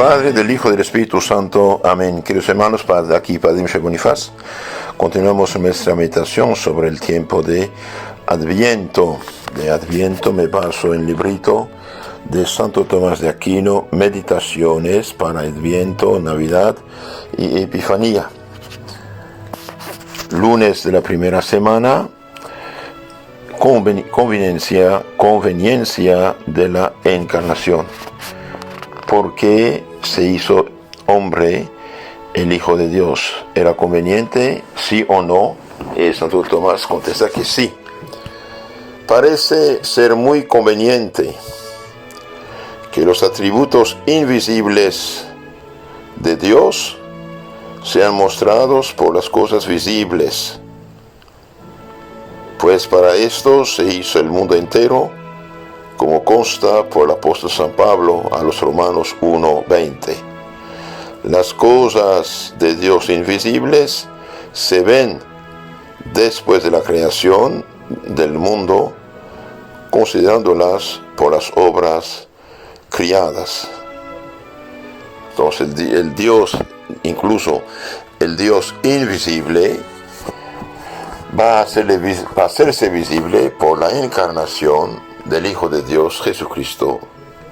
Padre, del Hijo y del Espíritu Santo. Amén. Queridos hermanos, aquí Padre Michel Bonifaz. Continuamos nuestra meditación sobre el tiempo de Adviento. De Adviento me baso en el librito de Santo Tomás de Aquino, Meditaciones para Adviento, Navidad y Epifanía. Lunes de la primera semana, conveniencia de la encarnación. ¿Por qué se hizo hombre el Hijo de Dios? ¿Era conveniente, sí o no? Y Santo Tomás contesta que sí. Parece ser muy conveniente que los atributos invisibles de Dios sean mostrados por las cosas visibles, pues para esto se hizo el mundo entero, como consta por el apóstol San Pablo a los Romanos 1:20. Las cosas de Dios invisibles se ven después de la creación del mundo, considerándolas por las obras criadas. Entonces el Dios, incluso el Dios invisible, va a hacerse visible por la encarnación del Hijo de Dios, Jesucristo,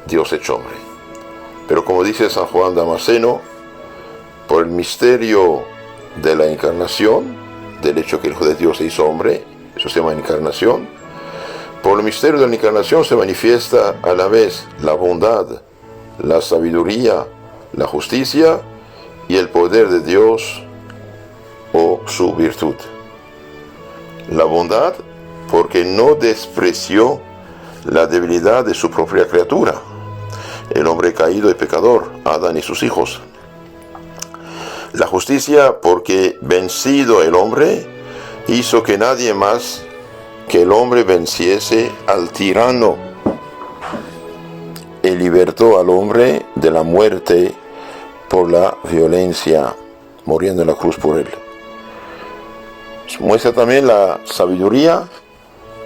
Dios hecho hombre. Pero como dice San Juan Damasceno, por el misterio de la encarnación, del hecho que el Hijo de Dios se hizo hombre, eso se llama encarnación, por el misterio de la encarnación se manifiesta a la vez la bondad, la sabiduría, la justicia y el poder de Dios o su virtud. La bondad, porque no despreció la debilidad de su propia criatura, el hombre caído y pecador, Adán y sus hijos. La justicia, porque vencido el hombre, hizo que nadie más que el hombre venciese al tirano, y libertó al hombre de la muerte por la violencia, muriendo en la cruz por él. Muestra también la sabiduría,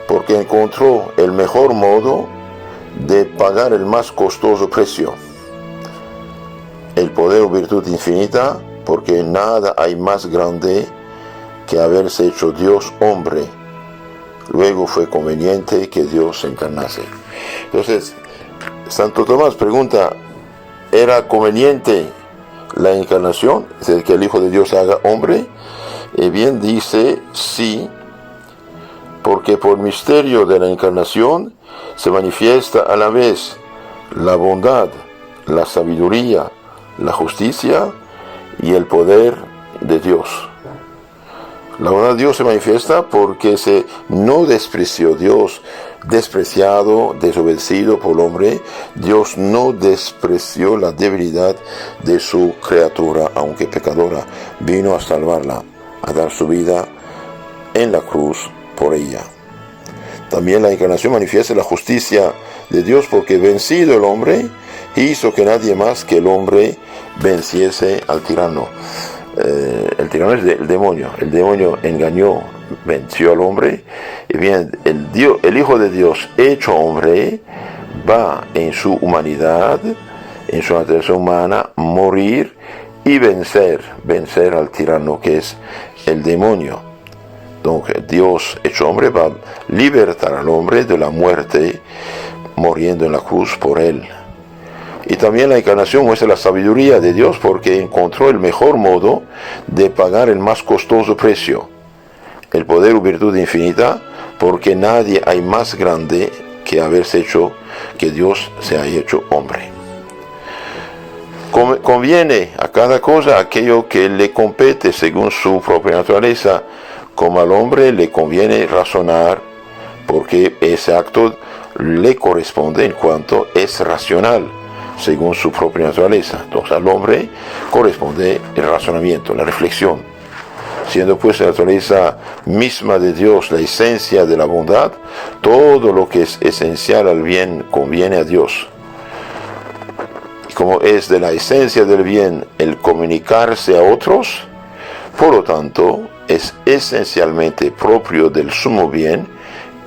porque encontró el mejor modo de pagar el más costoso precio. El poder o virtud infinita, porque nada hay más grande que haberse hecho Dios hombre. Luego fue conveniente que Dios se encarnase. Entonces, Santo Tomás pregunta, ¿era conveniente la encarnación? Es decir, que el Hijo de Dios se haga hombre. Y bien dice, sí, porque por misterio de la encarnación se manifiesta a la vez la bondad, la sabiduría, la justicia y el poder de Dios. La bondad de Dios se manifiesta porque no despreció Dios, despreciado, desobedecido por el hombre. Dios no despreció la debilidad de su criatura, aunque pecadora, vino a salvarla, a dar su vida en la cruz por ella. También la encarnación manifiesta la justicia de Dios, porque vencido el hombre, hizo que nadie más que el hombre venciese al tirano. El tirano es el demonio. El demonio engañó, venció al hombre. Y bien, el Hijo de Dios hecho hombre va en su humanidad, en su naturaleza humana, morir y vencer al tirano, que es el demonio. Entonces Dios hecho hombre va a libertar al hombre de la muerte, muriendo en la cruz por él. Y también la encarnación muestra la sabiduría de Dios, porque encontró el mejor modo de pagar el más costoso precio. El poder o virtud infinita, porque nadie hay más grande que haberse hecho, que Dios se haya hecho hombre. Conviene a cada cosa aquello que le compete según su propia naturaleza, como al hombre le conviene razonar, porque ese acto le corresponde en cuanto es racional, según su propia naturaleza. Entonces al hombre corresponde el razonamiento, la reflexión. Siendo pues la naturaleza misma de Dios la esencia de la bondad, todo lo que es esencial al bien conviene a Dios. Y como es de la esencia del bien el comunicarse a otros, por lo tanto es esencialmente propio del sumo bien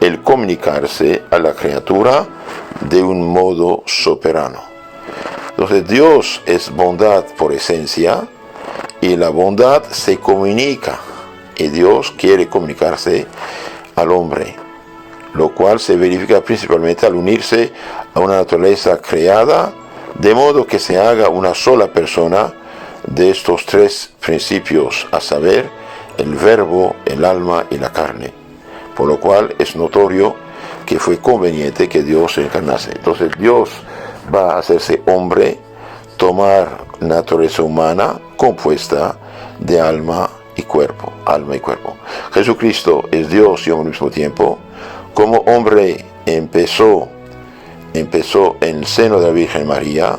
el comunicarse a la criatura de un modo soberano. Entonces Dios es bondad por esencia y la bondad se comunica y Dios quiere comunicarse al hombre, lo cual se verifica principalmente al unirse a una naturaleza creada, de modo que se haga una sola persona de estos tres principios, a saber, el verbo, el alma y la carne, por lo cual es notorio que fue conveniente que Dios se encarnase. Entonces Dios va a hacerse hombre, tomar naturaleza humana compuesta de alma y cuerpo, Jesucristo es Dios y hombre al mismo tiempo. Como hombre empezó en el seno de la Virgen María,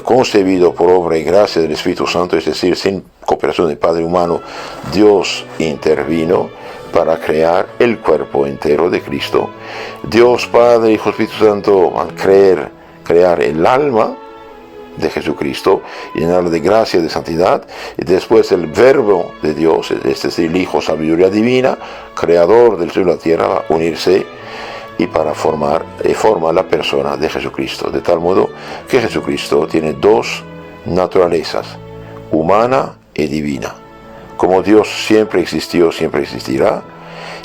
concebido por obra y gracia del Espíritu Santo, es decir, sin cooperación del Padre humano, Dios intervino para crear el cuerpo entero de Cristo. Dios Padre, Hijo, Espíritu Santo van a crear el alma de Jesucristo, llenarla de gracia y de santidad, y después el verbo de Dios, es decir, el Hijo, sabiduría divina, creador del cielo y la tierra, va a unirse y para forma la persona de Jesucristo, de tal modo que Jesucristo tiene dos naturalezas, humana y divina. Como Dios siempre existió, siempre existirá,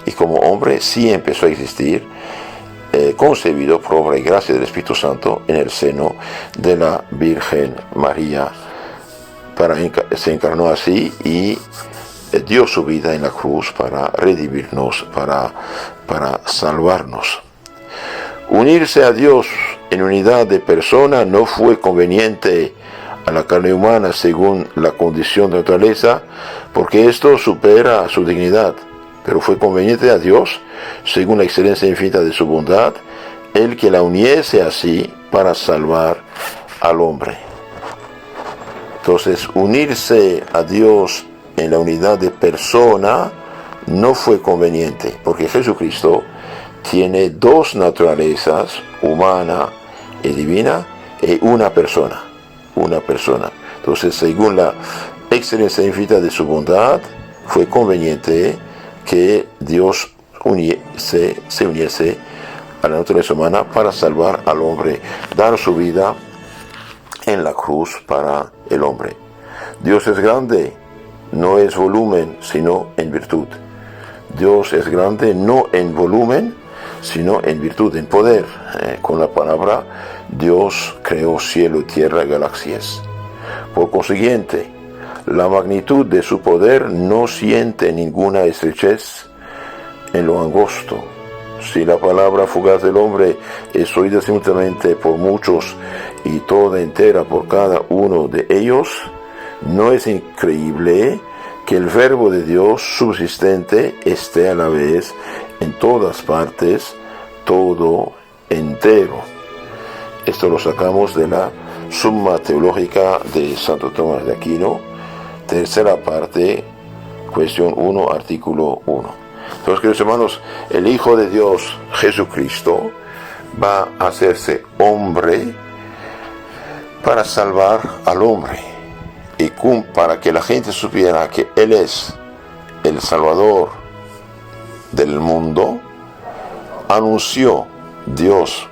y como hombre sí empezó a existir, concebido por obra y gracia del Espíritu Santo en el seno de la Virgen María. Se encarnó así y dio su vida en la cruz para redimirnos, para salvarnos. Unirse a Dios en unidad de persona no fue conveniente a la carne humana según la condición de naturaleza, porque esto supera su dignidad, pero fue conveniente a Dios según la excelencia infinita de su bondad, el que la uniese así para salvar al hombre. Entonces, unirse a Dios en la unidad de persona no fue conveniente, porque Jesucristo tiene dos naturalezas, humana y divina, y una persona. Entonces, según la excelencia infinita de su bondad, fue conveniente que Dios se uniese a la naturaleza humana para salvar al hombre, dar su vida en la cruz para el hombre. Dios es grande, no es volumen, sino en virtud. Dios es grande no en volumen, sino en virtud, en poder. Con la palabra, Dios creó cielo y tierra y galaxias. Por consiguiente, la magnitud de su poder no siente ninguna estrechez en lo angosto. Si la palabra fugaz del hombre es oída simultáneamente por muchos y toda entera por cada uno de ellos, ¿no es increíble que el verbo de Dios subsistente esté a la vez en todas partes, todo entero? Esto lo sacamos de la Summa Teológica de Santo Tomás de Aquino, tercera parte, cuestión 1, artículo 1. Entonces, queridos hermanos, el Hijo de Dios, Jesucristo, va a hacerse hombre para salvar al hombre. Y para que la gente supiera que Él es el Salvador del mundo, Dios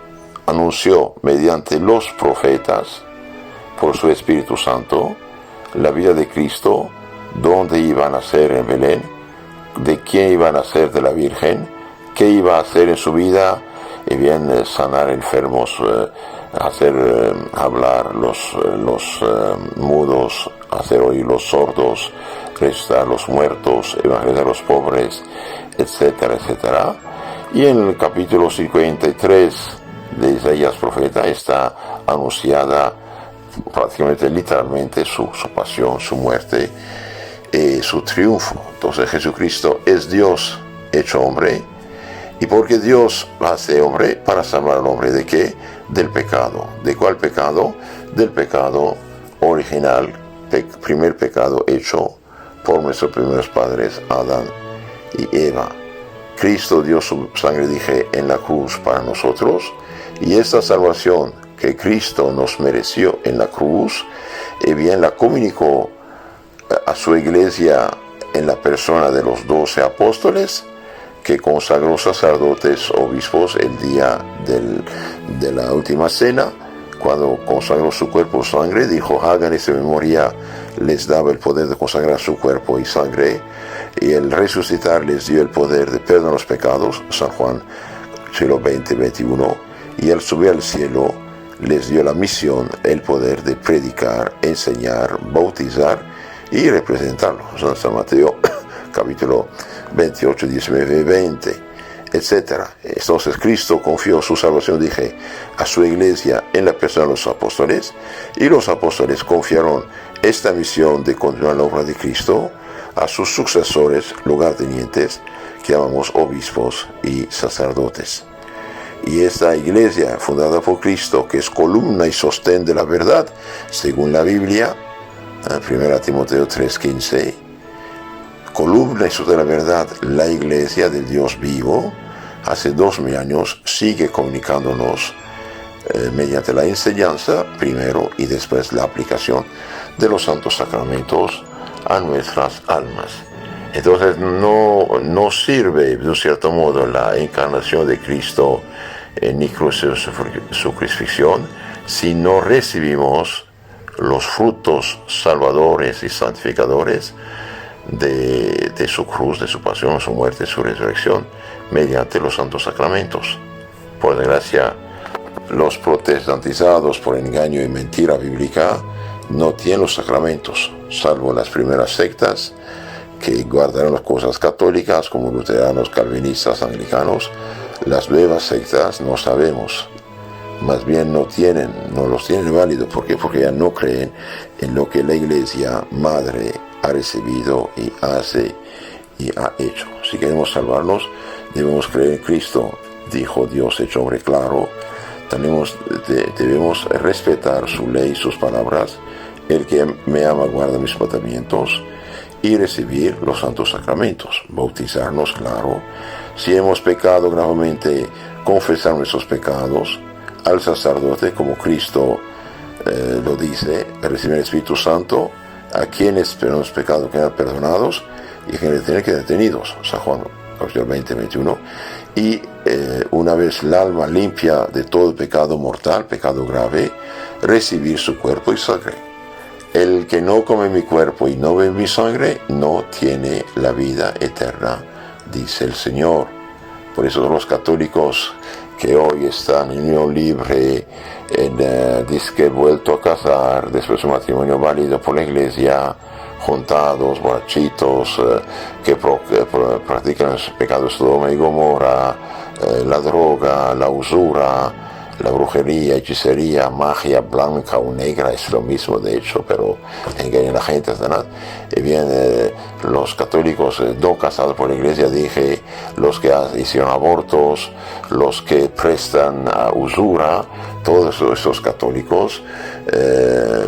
anunció mediante los profetas, por su Espíritu Santo, la vida de Cristo, dónde iba a nacer en Belén, de quién iba a nacer de la Virgen, qué iba a hacer en su vida, y bien sanar enfermos, hacer hablar los mudos, hacer oír los sordos, resucitar los muertos, evangelizar a los pobres, etcétera, etcétera. Y en el capítulo 53 de Isaías profeta está anunciada prácticamente literalmente su pasión, su muerte, su triunfo. Entonces Jesucristo es Dios hecho hombre, y porque Dios hace hombre para salvar al hombre ¿de qué? Del pecado. ¿De cuál pecado? Del pecado original, primer pecado hecho por nuestros primeros padres Adán y Eva. Cristo dio su sangre, dije, en la cruz para nosotros, y esta salvación que Cristo nos mereció en la cruz, bien la comunicó a su iglesia en la persona de los 12 apóstoles, que consagró sacerdotes, obispos el día de la última cena, cuando consagró su cuerpo y sangre, dijo, hagan esta memoria, les daba el poder de consagrar su cuerpo y sangre, y el resucitar les dio el poder de perdonar los pecados, San Juan siglo 20-21, y al subir al cielo les dio la misión, el poder de predicar, enseñar, bautizar y representarlo. San Mateo capítulo 28, 19 y 20, etc. Entonces Cristo confió su salvación, dije, a su iglesia en la persona de los apóstoles, y los apóstoles confiaron esta misión de continuar la obra de Cristo a sus sucesores lugartenientes, que llamamos obispos y sacerdotes. Y esta iglesia fundada por Cristo, que es columna y sostén de la verdad, según la Biblia, 1 Timoteo 3:15, columna y sostén de la verdad, la iglesia del Dios vivo, hace 2000 años sigue comunicándonos mediante la enseñanza primero y después la aplicación de los santos sacramentos a nuestras almas. Entonces no sirve de un cierto modo la encarnación de Cristo ni su crucifixión si no recibimos los frutos salvadores y santificadores de su cruz, de su pasión, su muerte, su resurrección, mediante los santos sacramentos. Por desgracia, los protestantizados por engaño y mentira bíblica no tienen los sacramentos, salvo las primeras sectas que guardaron las cosas católicas, como luteranos, calvinistas, anglicanos. Las nuevas sectas no sabemos, más bien no los tienen válidos. ¿Por qué? Porque ya no creen en lo que la Iglesia Madre ha recibido y hace y ha hecho. Si queremos salvarnos, debemos creer en Cristo, dijo Dios hecho hombre claro. Debemos respetar su ley, sus palabras. El que me ama guarda mis mandamientos, y recibir los santos sacramentos, bautizarnos, claro. Si hemos pecado gravemente, confesar nuestros pecados al sacerdote, como Cristo lo dice, recibir el Espíritu Santo a quienes los pecados quedan perdonados y quienes tienen que detenidos, San Juan 20-21, y una vez el alma limpia de todo pecado mortal, pecado grave, recibir su cuerpo y sangre. El que no come mi cuerpo y no bebe mi sangre no tiene la vida eterna, dice el Señor. Por eso los católicos que hoy están en unión libre, disque vuelto a casar después de un matrimonio válido por la Iglesia, juntados, borrachitos, que practican los pecados de Sodoma y Gomorra, la droga, la usura, la brujería, hechicería, magia blanca o negra, es lo mismo de hecho, pero engañan a la gente, ¿verdad? Y bien, los católicos no casados por la Iglesia, dije, los que hicieron abortos, los que prestan usura, todos esos católicos,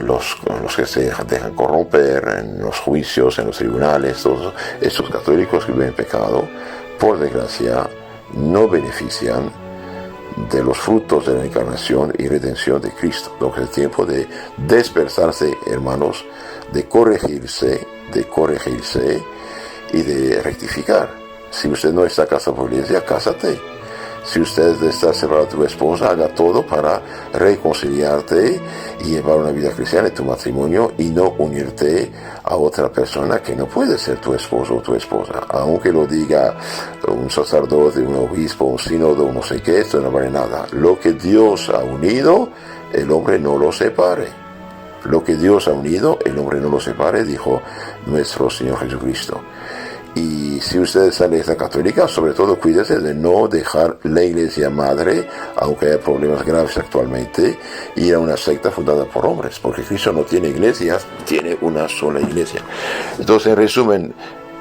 los que se dejan corromper en los juicios, en los tribunales, todos esos católicos que viven pecado, por desgracia, no benefician de los frutos de la encarnación y redención de Cristo. Entonces es tiempo de despertarse, hermanos, de corregirse y de rectificar. Si usted no está casado por la Iglesia, cásate. Si usted está separado de tu esposa, haga todo para reconciliarte y llevar una vida cristiana en tu matrimonio y no unirte a otra persona que no puede ser tu esposo o tu esposa. Aunque lo diga un sacerdote, un obispo, un sínodo, no sé qué, esto no vale nada. Lo que Dios ha unido, el hombre no lo separe. Lo que Dios ha unido, el hombre no lo separe, dijo nuestro Señor Jesucristo. Y si usted sale de esta católica, sobre todo cuídese de no dejar la Iglesia Madre, aunque haya problemas graves actualmente, ir a una secta fundada por hombres, porque Cristo no tiene iglesias, tiene una sola iglesia. Entonces, en resumen,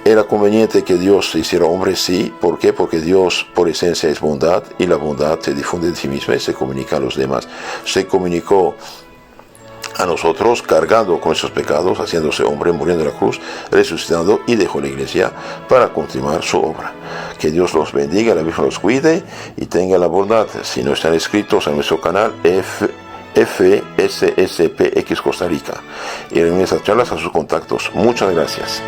¿era conveniente que Dios se hiciera hombre? Sí. ¿Por qué? Porque Dios por esencia es bondad, y la bondad se difunde de sí misma y se comunica a los demás. Se comunicó a nosotros cargando con esos pecados, haciéndose hombre, muriendo en la cruz, resucitando, y dejó la Iglesia para continuar su obra. Que Dios los bendiga, la Virgen los cuide y tenga la bondad. Si no están inscritos en nuestro canal FSSPX Costa Rica, y en esas charlas a sus contactos. Muchas gracias.